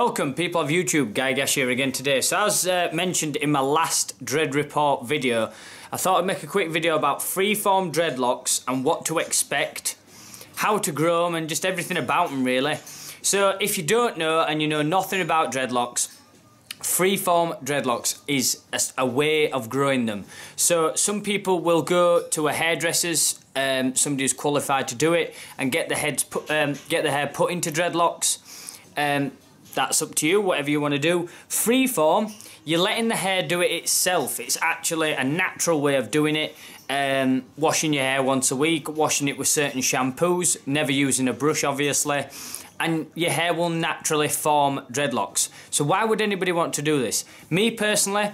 Welcome people of YouTube, Guy Gash here again today. So as mentioned in my last dread report video, I thought I'd make a quick video about freeform dreadlocks and what to expect, how to grow them and just everything about them really. So if you don't know and you know nothing about dreadlocks, freeform dreadlocks is a way of growing them. So some people will go to a hairdresser's, somebody who's qualified to do it, and get the hair put into dreadlocks. That's up to you, whatever you want to do. Freeform, you're letting the hair do it itself. It's actually a natural way of doing it. Washing your hair once a week, washing it with certain shampoos, never using a brush obviously, and your hair will naturally form dreadlocks. So why would anybody want to do this? Me personally,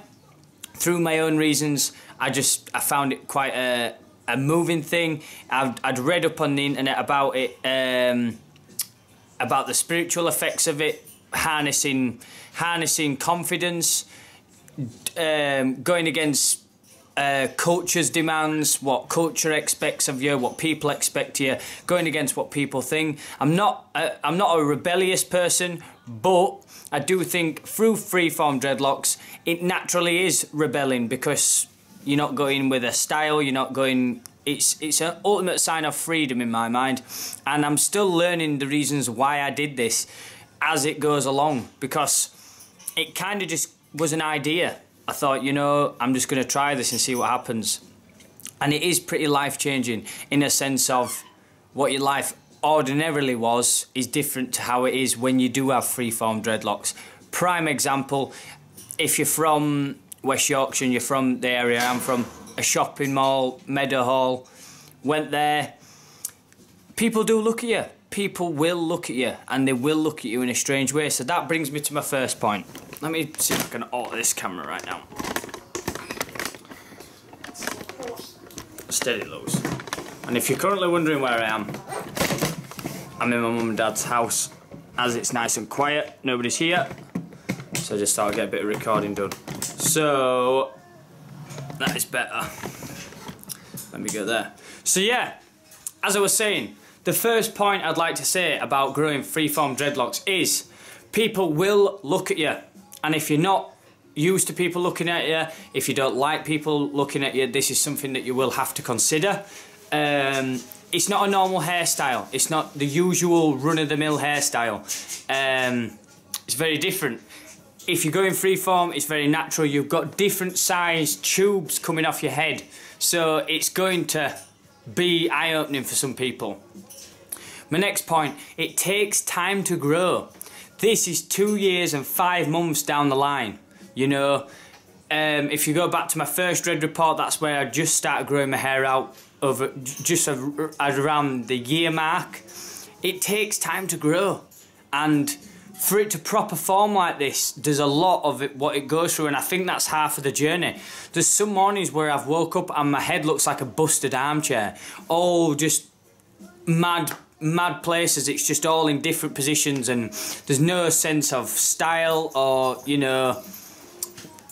through my own reasons, I found it quite a moving thing. I'd read up on the internet about it, about the spiritual effects of it, harnessing confidence, going against culture's demands, what culture expects of you, what people expect of you, going against what people think. I'm not a rebellious person, but I do think through freeform dreadlocks it naturally is rebelling, because you're not going with a style, you're not going. It's an ultimate sign of freedom in my mind, and I'm still learning the reasons why I did this as it goes along, because it kind of just was an idea. I thought, you know, I'm just going to try this and see what happens, and it is pretty life-changing in a sense of what your life ordinarily was is different to how it is when you do have freeform dreadlocks. Prime example, if you're from West Yorkshire and you're from the area I'm from, a shopping mall, Meadowhall, went there, people do look at you. People will look at you, and they will look at you in a strange way. So that brings me to my first point. Let me see if I can alter this camera right now. Steady, lows. And if you're currently wondering where I am, I'm in my mum and dad's house. As it's nice and quiet, nobody's here, so I just thought I'd get a bit of recording done. So that is better. Let me go there. So yeah, as I was saying, the first point I'd like to say about growing freeform dreadlocks is people will look at you. And if you're not used to people looking at you, if you don't like people looking at you, this is something that you will have to consider. It's not a normal hairstyle. It's not the usual run-of-the-mill hairstyle. It's very different. If you're going freeform, it's very natural. You've got different size tubes coming off your head, so it's going to be eye-opening for some people. My next point, it takes time to grow. This is 2 years and 5 months down the line. You know, if you go back to my first dread report, that's where I just started growing my hair out over just around the year mark. It takes time to grow, and for it to proper form like this, there's a lot of it, what it goes through, and I think that's half of the journey. There's some mornings where I've woke up and my head looks like a busted armchair. All just mad places. It's just all in different positions, and there's no sense of style, or, you know,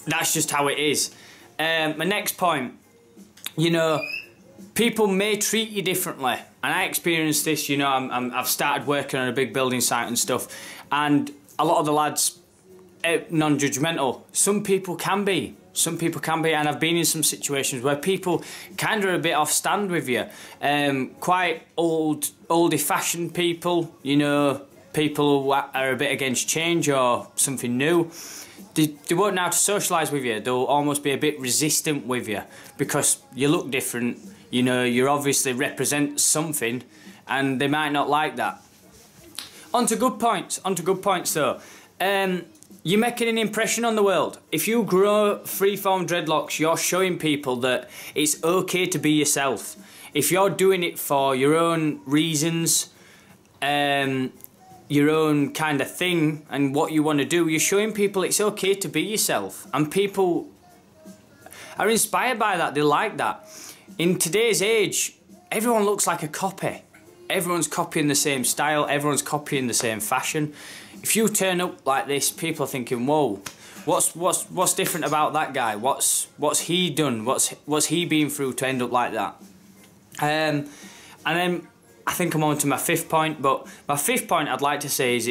that's just how it is. My next point, you know, people may treat you differently, and I experienced this. You know, I've started working on a big building site and stuff, and a lot of the lads non-judgmental. Some people can be, and I've been in some situations where people kind of are a bit off stand with you. Quite oldie-fashioned people, you know, people who are a bit against change or something new. They won't know how to socialise with you. They'll almost be a bit resistant with you because you look different. You know, you obviously represent something, and they might not like that. On to good points though. You're making an impression on the world. If you grow freeform dreadlocks, you're showing people that it's okay to be yourself. If you're doing it for your own reasons, your own kind of thing, and what you want to do, you're showing people it's okay to be yourself. And people are inspired by that, they like that. In today's age, everyone looks like a copy. Everyone's copying the same style, everyone's copying the same fashion. If you turn up like this, people are thinking, whoa, what's different about that guy? What's he done? What's he been through to end up like that? And then I think I'm on to my fifth point, but my fifth point I'd like to say is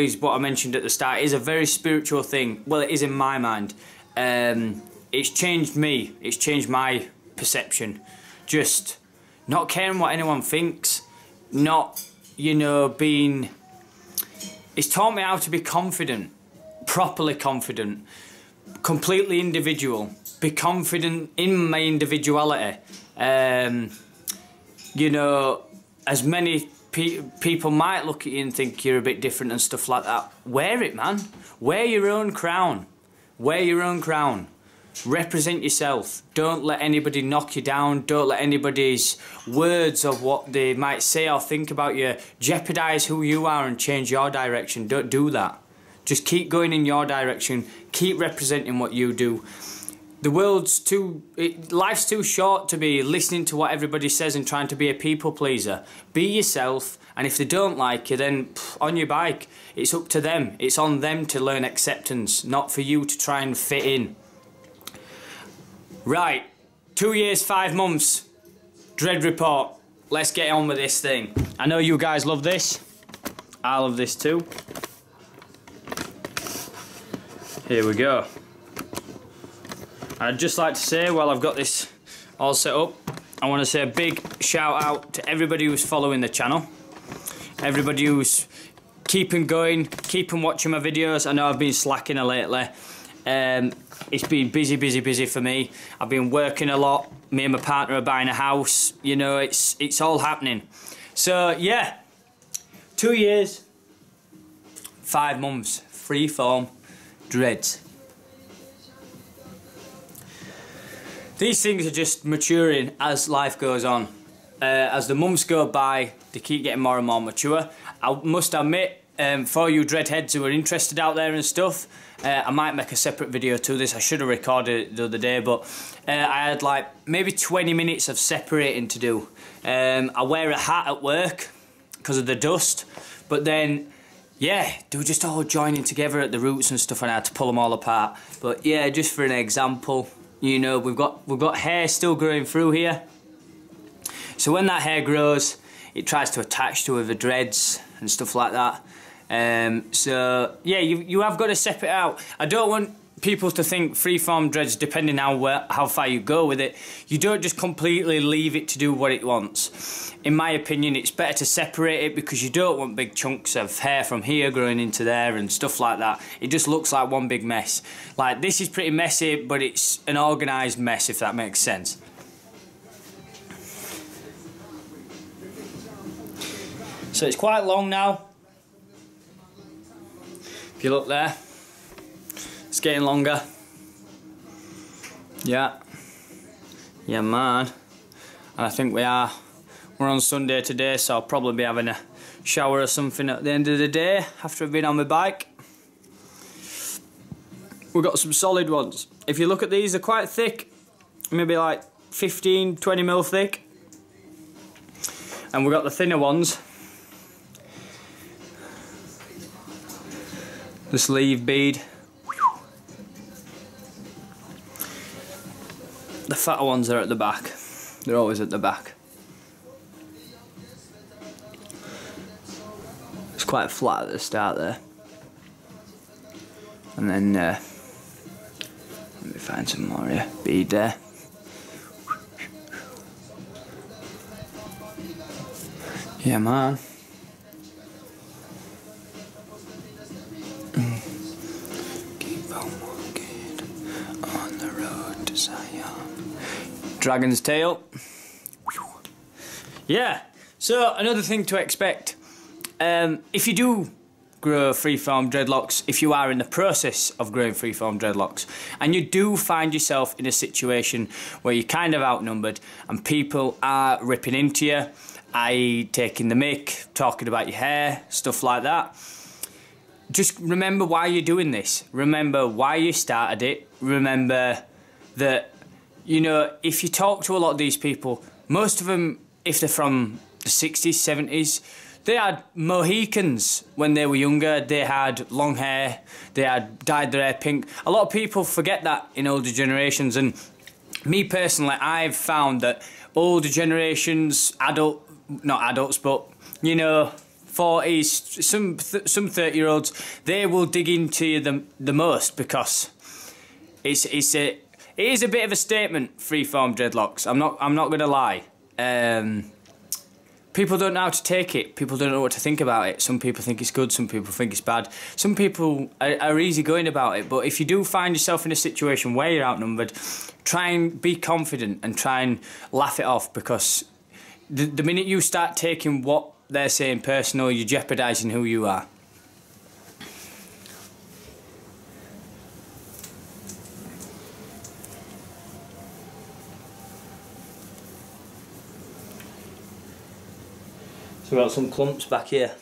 is what I mentioned at the start. It is a very spiritual thing. Well, it is in my mind. It's changed me. It's changed my perception. Just not caring what anyone thinks. Not, you know, being... It's taught me how to be confident. Properly confident. Completely individual. Be confident in my individuality. You know, as many people might look at you and think you're a bit different and stuff like that. Wear it, man. Wear your own crown. Wear your own crown. Represent yourself. Don't let anybody knock you down. Don't let anybody's words of what they might say or think about you jeopardise who you are and change your direction. Don't do that. Just keep going in your direction. Keep representing what you do. The world's life's too short to be listening to what everybody says and trying to be a people pleaser. Be yourself, and if they don't like you, then on your bike. It's up to them. It's on them to learn acceptance, not for you to try and fit in. Right, 2 years, 5 months, Dread report. Let's get on with this thing. I know you guys love this. I love this too. Here we go. I'd just like to say, while I've got this all set up, I want to say a big shout out to everybody who's following the channel. Everybody who's keeping going, keeping watching my videos. I know I've been slacking lately. It's been busy for me. I've been working a lot. Me and my partner are buying a house. You know, it's all happening. So yeah, 2 years, 5 months, freeform dreads. These things are just maturing as life goes on. As the months go by, they keep getting more and more mature. I must admit, for you dreadheads who are interested out there and stuff, I might make a separate video to this. I should have recorded it the other day, but I had like maybe 20 minutes of separating to do. I wear a hat at work because of the dust, but then yeah, they were just all joining together at the roots and stuff, and I had to pull them all apart. But yeah, just for an example, you know, we've got hair still growing through here. So when that hair grows, it tries to attach to the dreads and stuff like that. So yeah, you have got to separate out. I don't want people to think freeform dreads, depending how far you go with it, you don't just completely leave it to do what it wants. In my opinion, it's better to separate it, because you don't want big chunks of hair from here growing into there and stuff like that. It just looks like one big mess. Like, this is pretty messy, but it's an organised mess, if that makes sense. So it's quite long now. If you look there, it's getting longer. Yeah. Yeah, man. And I think we're on Sunday today, so I'll probably be having a shower or something at the end of the day after I've been on my bike. We've got some solid ones. If you look at these, they're quite thick, maybe like 15-20 mil thick. And we've got the thinner ones. The sleeve bead. The fatter ones are at the back. They're always at the back. It's quite flat at the start there. And then, let me find some more here. Bead there. Yeah, man. Keep on walking on the road to Zion. Dragon's tail. Yeah, so another thing to expect. If you do grow freeform dreadlocks, if you are in the process of growing freeform dreadlocks, and you do find yourself in a situation where you're kind of outnumbered and people are ripping into you, i.e. taking the mick, talking about your hair, stuff like that, just remember why you're doing this. Remember why you started it. Remember that, you know, if you talk to a lot of these people, most of them, if they're from the 60s, 70s, they had Mohicans when they were younger. They had long hair. They had dyed their hair pink. A lot of people forget that in older generations. And me personally, I've found that older generations, not adults, but, you know, 40s, some 30-year-olds, they will dig into you the most, because it is a bit of a statement, freeform dreadlocks. I'm not gonna lie. People don't know how to take it. People don't know what to think about it. Some people think it's good, some people think it's bad. Some people are easygoing about it, but if you do find yourself in a situation where you're outnumbered, try and be confident and try and laugh it off, because the minute you start taking what they're saying personal, you're jeopardising who you are. So we've got some clumps back here.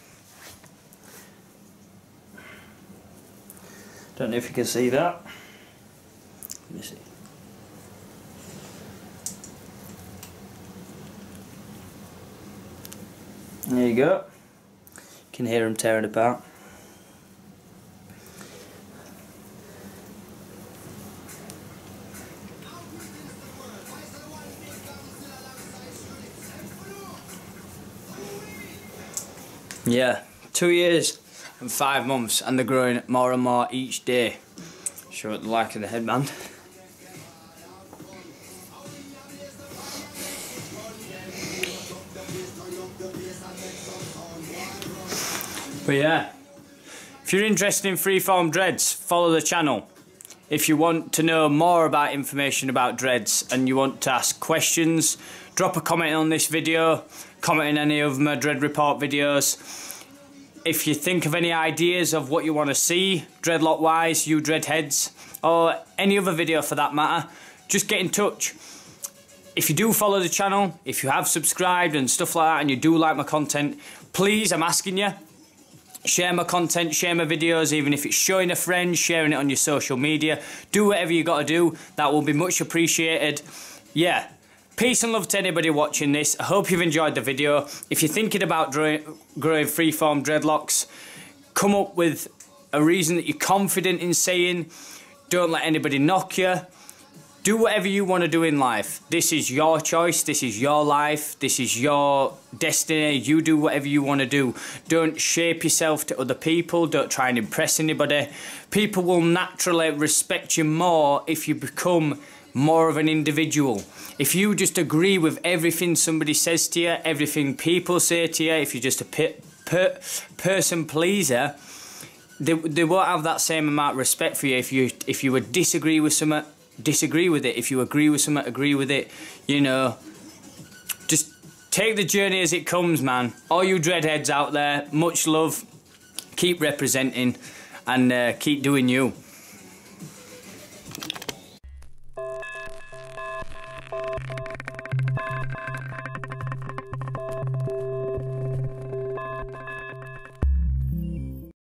Don't know if you can see that. Let me see. There you go. You can hear them tearing apart. Yeah, 2 years and 5 months, and they're growing more and more each day. Show it the like of the headband. But yeah, if you're interested in freeform dreads, follow the channel. If you want to know more about information about dreads and you want to ask questions, drop a comment on this video, comment in any of my dread report videos. If you think of any ideas of what you want to see dreadlock wise, you dreadheads, or any other video for that matter, just get in touch. If you do follow the channel, if you have subscribed and stuff like that, and you do like my content, please, I'm asking you, share my content, share my videos, even if it's showing a friend, sharing it on your social media. Do whatever you got to do. That will be much appreciated. Yeah. Peace and love to anybody watching this. I hope you've enjoyed the video. If you're thinking about growing freeform dreadlocks, come up with a reason that you're confident in saying. Don't let anybody knock you. Do whatever you want to do in life. This is your choice. This is your life. This is your destiny. You do whatever you want to do. Don't shape yourself to other people. Don't try and impress anybody. People will naturally respect you more if you become more of an individual. If you just agree with everything somebody says to you, everything people say to you, if you're just a person pleaser, they won't have that same amount of respect for you. If you would disagree with something, disagree with it. If you agree with something, agree with it. You know, just take the journey as it comes, man. All you dreadheads out there, much love. Keep representing and keep doing you.